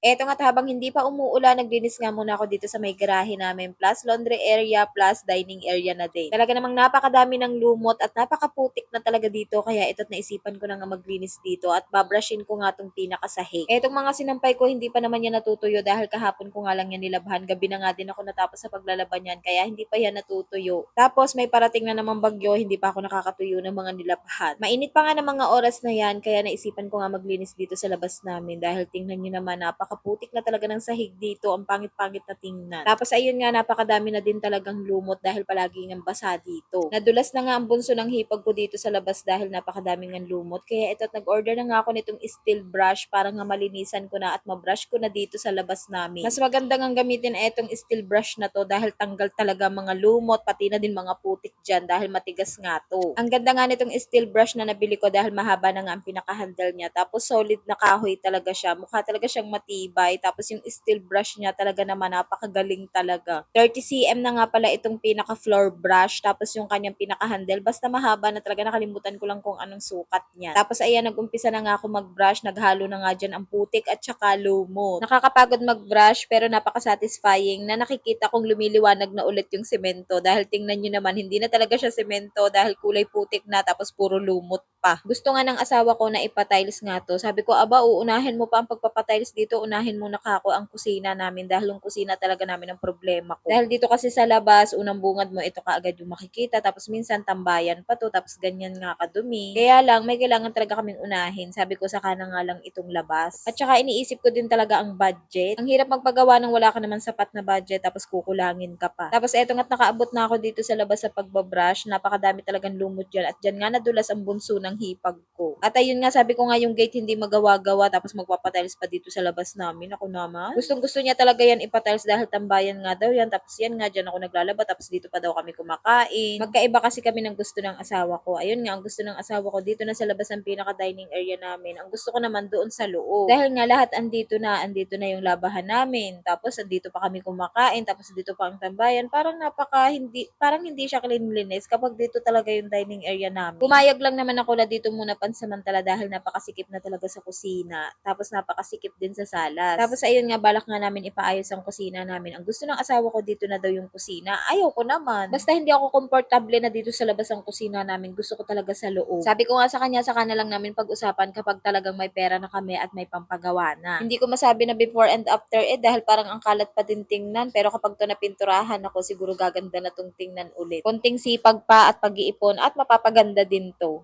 Eto nga't habang hindi pa umuulan, naglinis nga muna ako dito sa may garahe namin, plus laundry area, plus dining area na din. Talaga namang napakadami ng lumot at napakaputik na talaga dito, kaya ito't naisipan ko na nga maglinis dito at babrushin ko nga tong pinakasahig. Etong mga sinampay ko, hindi pa naman yan natutuyo dahil kahapon ko nga lang yan nilabhan. Gabi na nga din ako natapos sa paglalaban yan, kaya hindi pa yan natutuyo. Tapos may parating na namang bagyo, hindi pa ako nakakatuyo ng mga nilabhan. Mainit pa nga ng mga oras na yan, kaya naisipan ko nga maglinis dito sa labas namin dahil tingnan nyo naman, napakaputik na talaga ng sahig dito, ang pangit-pangit na tingnan. Tapos ayun nga, napakadami na din talagang lumot dahil palagi ng basa dito. Nadulas na nga ang bunso ng hipag ko dito sa labas dahil napakadaming ng lumot, kaya ito't nag-order na nga ako nitong steel brush para nga malinisan ko na at mabrush ko na dito sa labas namin. Mas maganda nga gamitin itong steel brush na to dahil tanggal talaga mga lumot, pati na din mga putik dyan dahil matigas nga to. Ang ganda nga nitong steel brush na nabili ko dahil mahaba na nga ang pinaka-handle niya, tapos solid na kahoy talaga siya, mukha talaga siyang matibay, tapos yung steel brush niya talaga naman napakagaling talaga. 30 cm na nga pala itong pinaka-floor brush, tapos yung kanyang pinaka-handle, basta mahaba na talaga, nakalimutan ko lang kung anong sukat niya. Tapos ayan, nag-umpisa na nga ako mag-brush, naghalo na nga dyan ang putik at saka lumot. Nakakapagod mag-brush pero napaka-satisfying na nakikita kong lumiliwanag na ulit yung semento dahil tingnan nyo naman, hindi na talaga siya semento dahil kulay putik na tapos puro lumot pa. Gusto nga ng asawa ko na ipa-tiles nga to. Sabi ko, aba, uunahin mo pa ang pagpapatiles dito, unahin muna kako ang kusina namin dahil yung kusina talaga namin ang problema ko. Dahil dito kasi sa labas, unang bungad mo, ito kaagad yung makikita, tapos minsan tambayan pa to, tapos ganyan nga kadumi. Kaya lang, may kailangan talaga kaming unahin. Sabi ko, saka na nga lang itong labas. At saka iniisip ko din talaga ang budget. Ang hirap magpagawa ng wala ka naman sapat na budget, tapos kukulangin ka pa. Tapos eto nga't nakaabot na ako dito sa labas sa pagbabrush, napakadami talagang lumot dyan, at dyan nga nadulas ang bunso ng hipag ko. At ayun nga, sabi ko nga yung gate hindi magawa-gawa, tapos magpapatiles pa dito sa labas namin. Ako naman, gustong gusto niya talaga yan ipatiles dahil tambayan nga daw yan, tapos yan nga, dyan ako naglalaba, tapos dito pa daw kami kumakain. Magkaiba kasi kami ng gusto ng asawa ko. Ayun nga, ang gusto ng asawa ko dito na sa labas ng pinaka-dining area namin. Ang gusto ko naman doon sa loob. Dahil nga lahat andito na yung labahan namin, tapos andito pa kami kumakain, tapos dito pa ang tambayan. Parang hindi siya cleanliness kapag dito talaga yung dining area namin. Pumayag lang naman ako na dito muna pansamantala dahil napakasikip na talaga sa kusina. Tapos napakasikip din sa salas. Tapos ayun nga, balak nga namin ipaayos ang kusina namin. Ang gusto ng asawa ko dito na daw yung kusina. Ayaw ko naman. Basta hindi ako komportable na dito sa labas ang kusina namin. Gusto ko talaga sa loob. Sabi ko nga sa kanya, saka na lang namin pag-usapan kapag talagang may pera na kami at may pampagawa na. Hindi ko masabi na before and after dahil parang ang kalat pa din tingnan. Pero kapag to napinturahan ako, siguro gaganda na tong tingnan ulit. Konting sipag pa at pag-iipon at mapapaganda din to.